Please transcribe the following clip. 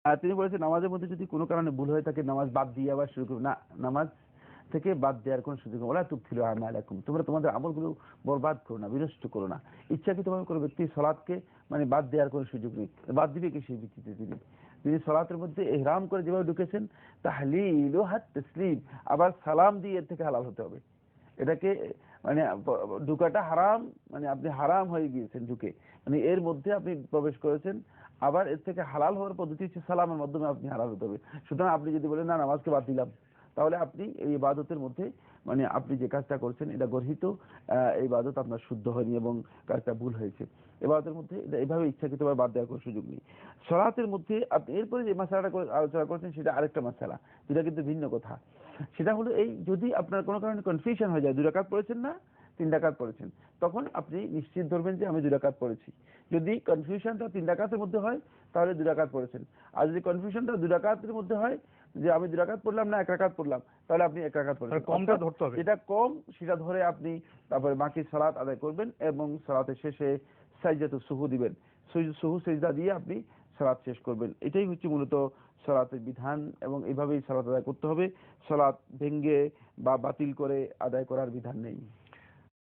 আর তিনি বলেছেন নামাজের মধ্যে যদি কোনো কারণে ভুল হয়ে থাকে নামাজ বাদ দিয়ে আবার শুরু করবে না, নামাজ থেকে বাদ দেওয়ার কোনো সুযোগ ওলা তুফিলু আমালাকুম, তোমরা তোমাদের আমলগুলো বরবাদ করো না, বিনষ্ট করো না। ইচ্ছাকৃতভাবে কোনো ব্যক্তি সালাতকে মানে বাদ দেওয়ার কোনো সুযোগ নেই। বাদ দিবে কি সেই ভিত্তিতে তিনি তিনি সালাতের মধ্যে ইহরাম করে যেভাবে ঢুকেছেন তাহলিলু হাত তাসলিম, আবার সালাম দিয়ে এর থেকে হালাল হতে হবে। এটাকে মানে ঢুকাটা হারাম, মানে আপনি হারাম হয়ে গিয়েছেন ঢুকে, মানে এর মধ্যে আপনি প্রবেশ করেছেন। আবার এর থেকে হালাল হওয়ার পদ্ধতি হচ্ছে সালামের মাধ্যমে আপনি হালাল হতে হবে। সুতরাং আপনি যদি বলেন না নামাজকে বাদ দিলাম, তাহলে আপনি এই ইবাদতের মধ্যে মানে আপনি যে কাজটা করছেন এটা গর্হিত, এই ইবাদত আপনার শুদ্ধ হয়নি এবং কাজটা ভুল হয়েছে। ইবাদতের মধ্যে এটা এভাবে ইচ্ছাকৃতভাবে বাদ দেওয়ার কোনো সুযোগ নেই। সলাতের মধ্যে আপনি এরপরে যে মাসালাটা আলোচনা করেছেন সেটা আরেকটা মাসালা, যেটা কিন্তু ভিন্ন কথা। সেটা হলো এই, যদি আপনার কোনো কারণে কনফিউশন হয়ে যায়, 2 রাকাত পড়েছেন না 3 রাকাত পড়েছেন, তখন আপনি নিশ্চিত ধরবেন যে আমি 2 রাকাত পড়েছি। যদি কনফিউশনটা 3 রাকাতের মধ্যে হয় তাহলে 2 রাকাত পড়েছেন। আর যদি কনফিউশনটা 2 রাকাতের মধ্যে হয় যে আমি 2 রাকাত পড়লাম না 1 রাকাত পড়লাম, তাহলে আপনি 1 রাকাত পড়েছেন। কমটা ধরতে হবে, যেটা কম সেটা ধরে আপনি তারপরে বাকি সালাত আদায় করবেন এবং সালাতের শেষে সাজদাতুস সুহু দিবেন, সুহু সেজদা দিয়ে আপনি সালাত শেষ করবেন। এটাই হচ্ছে মূলত সালাতের বিধান এবং এইভাবেই সালাত আদায় করতে হবে। সালাত ভেঙ্গে বা বাতিল করে আদায় করার বিধান নেই।